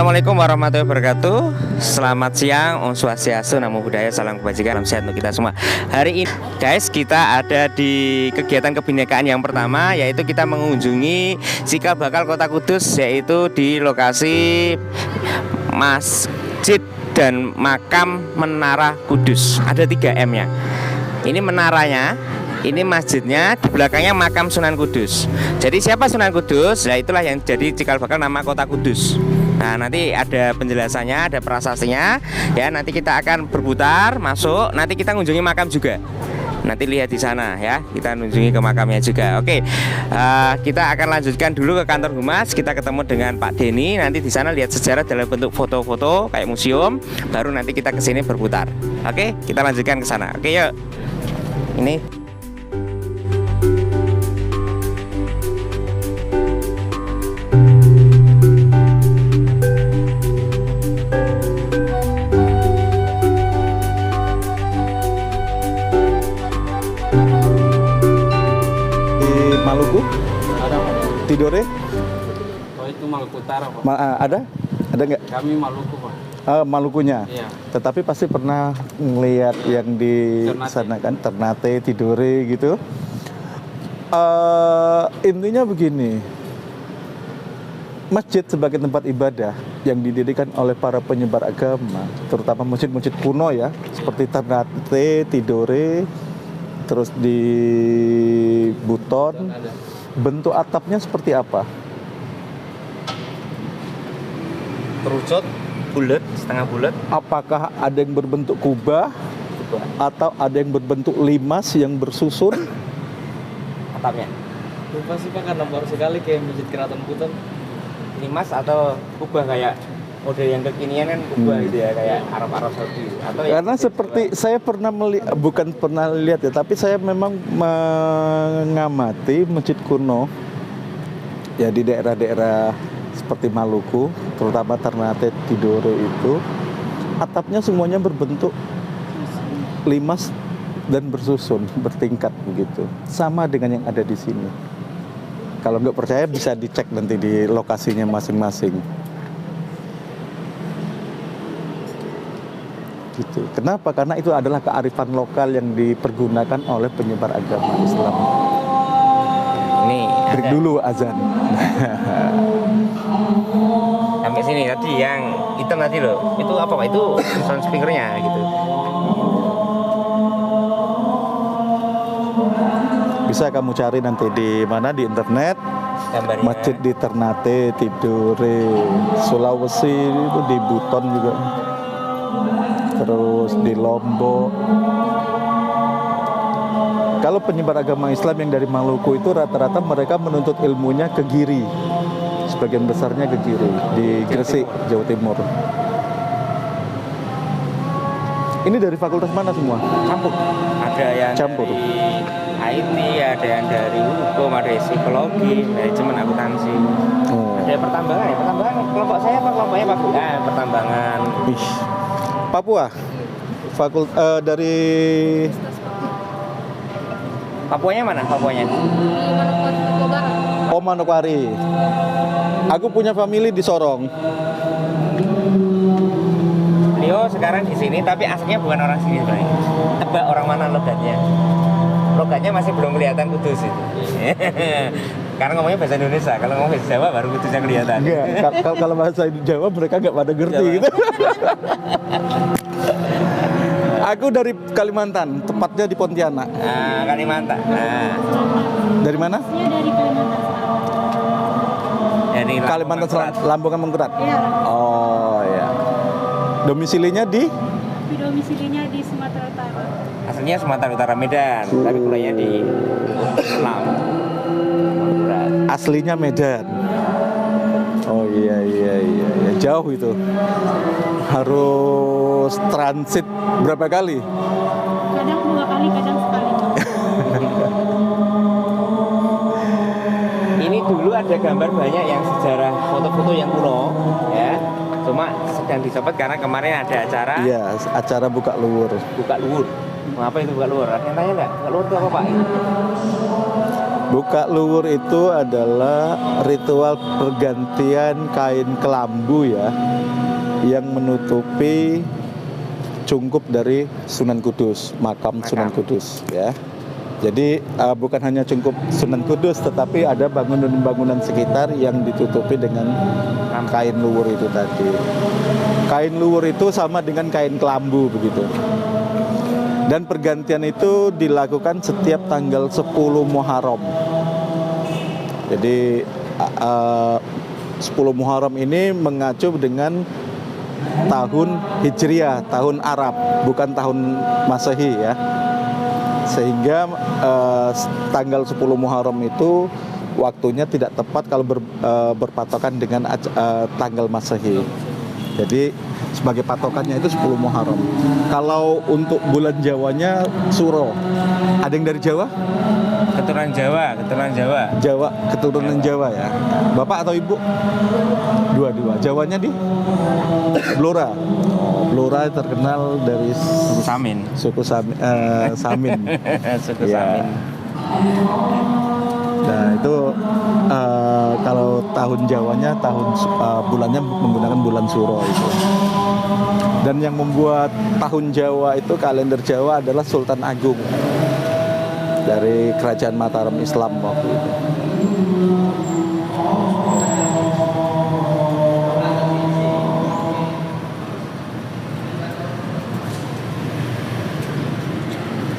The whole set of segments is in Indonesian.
Assalamualaikum warahmatullahi wabarakatuh. Selamat siang, Om Swastiastu, Namo Buddhaya, salam kebajikan, salam sehat untuk kita semua. Hari ini guys, kita ada di kegiatan kebinekaan yang pertama, yaitu kita mengunjungi cikal bakal Kota Kudus, yaitu di lokasi Masjid dan Makam Menara Kudus. Ada 3M nya. Ini menaranya, ini masjidnya, di belakangnya makam Sunan Kudus. Jadi siapa Sunan Kudus? Nah, itulah yang jadi cikal bakal nama Kota Kudus. Nah, nanti ada penjelasannya, ada prasastinya. Ya, nanti kita akan berputar, masuk. Nanti kita mengunjungi makam juga. Nanti lihat di sana ya. Kita mengunjungi ke makamnya juga. Oke, kita akan lanjutkan dulu ke kantor humas. Kita ketemu dengan Pak Denny. Nanti di sana lihat sejarah dalam bentuk foto-foto kayak museum. Baru nanti kita ke sini berputar. Oke, kita lanjutkan ke sana. Oke, yuk. Ini. Maluku? Ada Pak. Tidore? Oh itu Maluku Utara Pak. Ada? Ada nggak? Kami Maluku Pak. Malukunya? Iya. Tetapi pasti pernah ngelihat yang di sana kan, Ternate, Tidore gitu. Intinya begini, masjid sebagai tempat ibadah yang didirikan oleh para penyebar agama, terutama masjid-masjid kuno ya, seperti Ternate, Tidore, terus di Buton, bentuk atapnya seperti apa? Kerucut, bulat, setengah bulat. Apakah ada yang berbentuk kubah atau ada yang berbentuk limas yang bersusun? Atapnya Lupa sih Pak karena baru sekali kayak Masjid Keraton Buton. limas atau kubah kayak model yang kekinian kan, kubah gitu ya, kayak Arab-Arab Saudi atau ya, Karena seperti saya pernah bukan pernah lihat ya, tapi saya memang mengamati masjid kuno ya di daerah-daerah seperti Maluku, terutama Ternate, Tidore itu atapnya semuanya berbentuk limas dan bersusun, bertingkat begitu. Sama dengan yang ada di sini. Kalau nggak percaya bisa dicek nanti di lokasinya masing-masing. Gitu. Kenapa? Karena itu adalah kearifan lokal yang dipergunakan oleh penyebar agama Islam. ini Break ada dulu azan. sampai sini tadi yang hitam tadi loh. Itu apa Pak? Itu sound speakernya gitu. Bisa kamu cari nanti di mana di internet. Gambarnya. Masjid di Ternate, Tidore, Sulawesi itu di Buton juga. Terus di Lombok. Kalau penyebar agama Islam yang dari Maluku itu rata-rata mereka menuntut ilmunya ke Giri. Sebagian besarnya ke Giri, di Gresik, Jawa Timur. Ini dari fakultas mana semua? Campur. Ada yang Campur. dari IT, ada yang dari hukum, ada yang psikologi, manajemen akuntansi. Ada yang pertambangan ya. Pertambangan kelompok saya apa kelompoknya Pak? Pertambangan. Ih. Papua. Dari Papuanya mana? Papuanya? Manokwari. Aku punya family di Sorong. Beliau sekarang di sini, tapi aslinya bukan orang sini sebenarnya. Tebak orang mana logatnya? Logatnya masih belum kelihatan Kudus itu. Karena ngomongnya bahasa Indonesia, kalau ngomong bahasa Jawa baru Kudusnya kelihatan. Enggak, kalau bahasa Jawa mereka nggak pada ngerti Jawa. gitu. Aku dari Kalimantan, tepatnya di Pontianak. Nah, Kalimantan. Nah, Dari mana? dari Kalimantan Selatan, Lampung Mengkerat. Iya. Oh ya. Domisilinya di? Domisilinya di Sumatera Utara. aslinya Sumatera Utara Medan, tapi kuliahnya di Lampung. Aslinya Medan. Oh iya. Jauh itu. Harus transit berapa kali? Kadang 2 kali, kadang sekali. Ini dulu ada gambar banyak yang sejarah foto-foto yang kuno, ya. Cuma sedang dicopot karena kemarin ada acara Iya, acara buka luwur. buka luwur. Apa itu buka luwur? Ada yang tanya nggak? Buka luwur itu apa Pak? Buka luwur itu adalah ritual pergantian kain kelambu ya, yang menutupi cungkup dari Sunan Kudus, makam Sunan Kudus ya. Jadi bukan hanya cungkup Sunan Kudus, tetapi ada bangunan-bangunan sekitar yang ditutupi dengan kain luwur itu tadi. Kain luwur itu sama dengan kain kelambu begitu. Dan pergantian itu dilakukan setiap tanggal 10 Muharram. Jadi 10 Muharram ini mengacu dengan tahun Hijriah, tahun Arab, bukan tahun Masehi ya. Sehingga tanggal 10 Muharram itu waktunya tidak tepat kalau berpatokan dengan tanggal Masehi. Jadi sebagai patokannya itu 10 Muharram. Kalau untuk bulan Jawanya Suro. Ada yang dari Jawa? Keturunan Jawa. Jawa, keturunan Jawa ya. Bapak atau Ibu? Dua-dua. Jawanya di Blora. Blora terkenal dari Samin. suku Samin. Suku Ya. Samin. Nah itu kalau tahun Jawanya bulannya menggunakan bulan Suro itu. Dan yang membuat tahun Jawa itu kalender Jawa adalah Sultan Agung dari Kerajaan Mataram Islam waktu itu.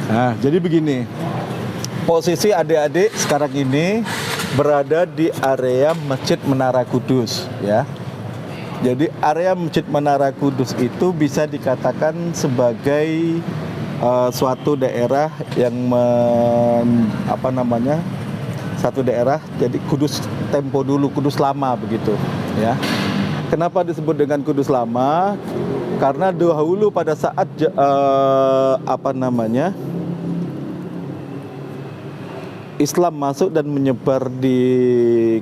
Nah, jadi begini. Posisi adik-adik sekarang ini berada di area Masjid Menara Kudus, ya. Jadi area Masjid Menara Kudus itu bisa dikatakan sebagai suatu daerah yang satu daerah jadi Kudus tempo dulu, Kudus lama begitu, ya. Kenapa disebut dengan Kudus lama? Karena dahulu pada saat Islam masuk dan menyebar di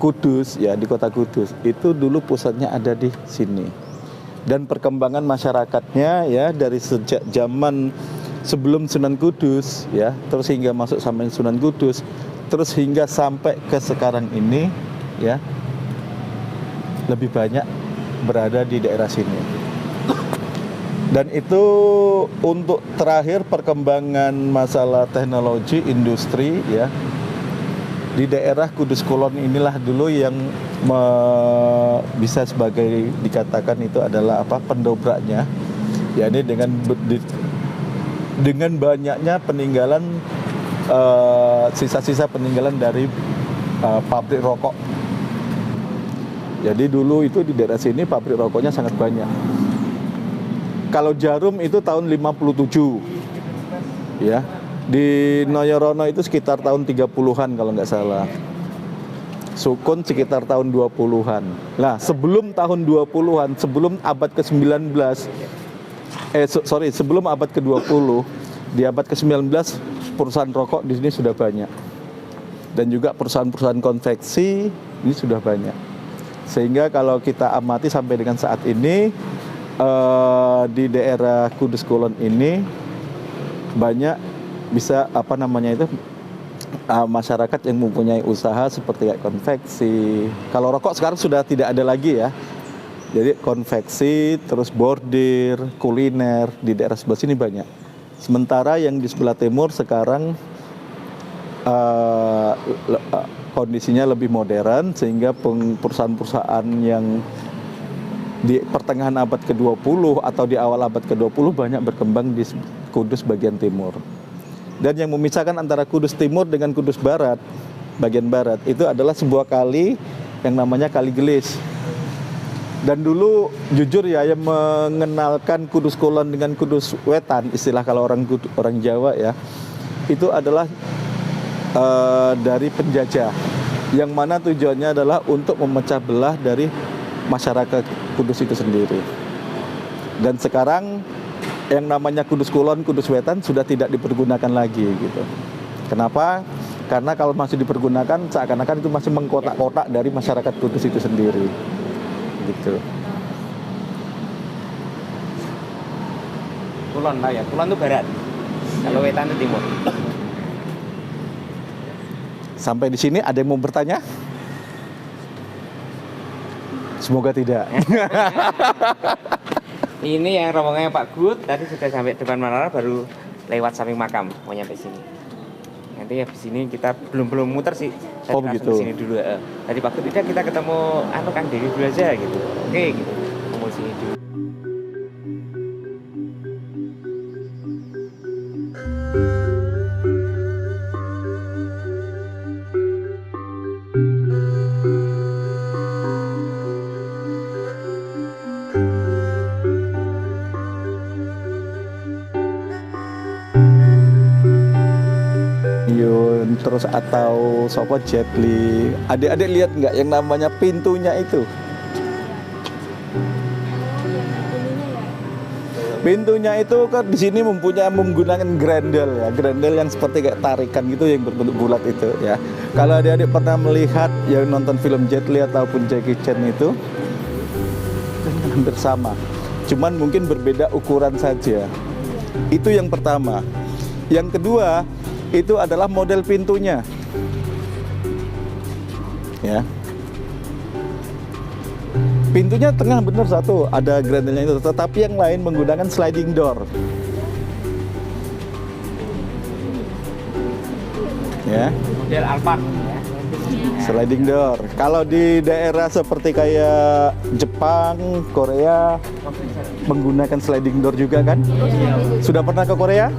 Kudus, ya di kota Kudus, itu dulu pusatnya ada di sini. Dan perkembangan masyarakatnya ya dari sejak zaman sebelum Sunan Kudus ya, terus hingga masuk sampai Sunan Kudus, terus hingga sampai ke sekarang ini ya, lebih banyak berada di daerah sini. Dan itu untuk terakhir perkembangan masalah teknologi industri ya, di daerah Kudus Kulon inilah dulu yang bisa sebagai dikatakan itu adalah pendobraknya, yakni dengan banyaknya peninggalan sisa-sisa peninggalan dari pabrik rokok. Jadi dulu itu di daerah sini pabrik rokoknya sangat banyak. Kalau jarum itu tahun 57 ya. Di Noyorono itu sekitar tahun 30-an kalau nggak salah. Sukun sekitar tahun 20-an. Nah, sebelum tahun 20-an, sebelum abad ke-19 sebelum abad ke-20, di abad ke-19 perusahaan rokok di sini sudah banyak. Dan juga perusahaan-perusahaan konveksi ini sudah banyak. Sehingga kalau kita amati sampai dengan saat ini di daerah Kudus Kulon ini banyak bisa masyarakat yang mempunyai usaha seperti kayak konveksi. Kalau rokok sekarang sudah tidak ada lagi ya. Jadi konveksi, terus bordir, kuliner di daerah sebelah sini banyak. Sementara yang di sebelah timur sekarang kondisinya lebih modern, sehingga perusahaan-perusahaan yang di pertengahan abad ke-20 atau di awal abad ke-20 banyak berkembang di Kudus bagian timur. Dan yang memisahkan antara Kudus Timur dengan Kudus Barat, bagian barat, itu adalah sebuah kali yang namanya Kali Gelis. Dan dulu jujur ya, yang mengenalkan Kudus Kulon dengan Kudus Wetan, istilah kalau orang Jawa ya, itu adalah dari penjajah, yang mana tujuannya adalah untuk memecah belah dari masyarakat Kudus itu sendiri. Dan sekarang yang namanya Kudus Kulon, Kudus Wetan sudah tidak dipergunakan lagi gitu. Kenapa? Karena kalau masih dipergunakan seakan-akan itu masih mengkotak-kotak dari masyarakat Kudus itu sendiri. Gitu. Kulon lah ya, Kulon itu barat. Kalau Wetan itu timur. Sampai di sini ada yang mau bertanya? Semoga tidak. Ini yang rombongannya Pak Gut tadi sudah sampai depan menara, baru lewat samping makam mau nyampe sini. Nanti habis ini kita belum muter sih. Oh, Tadi begitu. langsung Sini dulu. Tadi Pak Gut tidak, kita ketemu Kang Dewi dulu aja gitu. Oke gitu. Mau sini dulu. Yun, terus atau sopo Jet Li. Adik-adik lihat nggak yang namanya pintunya itu? Pintunya itu kan di sini menggunakan grendel ya, grendel yang seperti kayak tarikan gitu yang berbentuk bulat itu ya. Kalau adik-adik pernah melihat yang nonton film Jet Li ataupun Jackie Chan itu kan hampir sama, cuman mungkin berbeda ukuran saja. Itu yang pertama. Yang kedua itu adalah model pintunya, ya. Pintunya tengah bener satu, ada grendelnya itu, tetapi yang lain menggunakan sliding door. Ya, Model Alphard ya. sliding door. Kalau di daerah seperti kayak Jepang, Korea menggunakan sliding door juga kan? Sudah pernah ke Korea?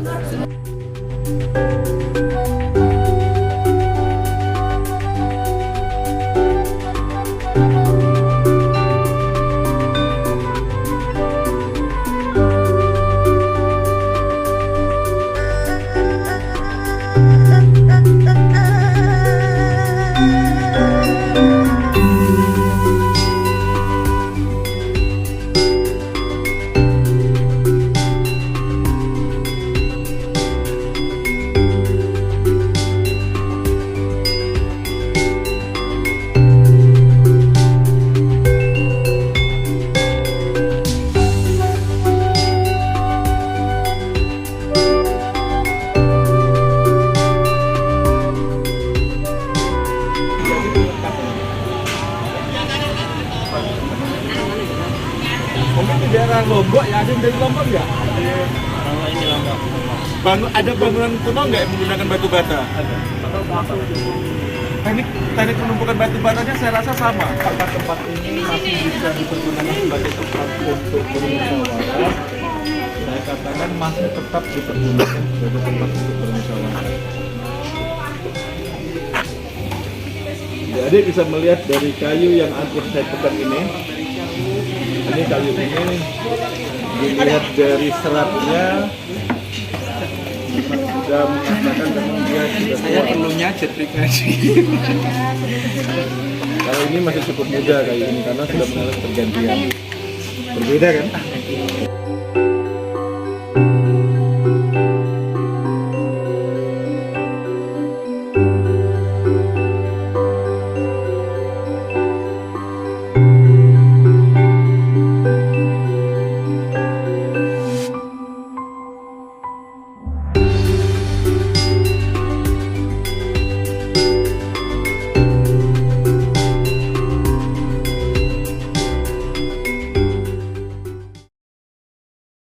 Mungkin di daerah Lombok ya, ada yang dari Lombok nggak? Ada bangunan kuno nggak yang menggunakan batu bata? Ada. Teknik penumpukan batu batanya saya rasa sama. Tempat-tempat ini masih bisa dipergunakan sebagai tempat untuk bermusyawarah. Saya katakan masih tetap dipergunakan sebagai tempat untuk bermusyawarah. Jadi bisa melihat dari kayu yang hampir saya pegang ini. Ini kayu ini dilihat dari seratnya sudah mengatakan memang dia sudah Saya dulunya Jet Li Gaji. kalau ini masih cukup muda kayu ini karena sudah mengalami pergantian. Berbeda kan?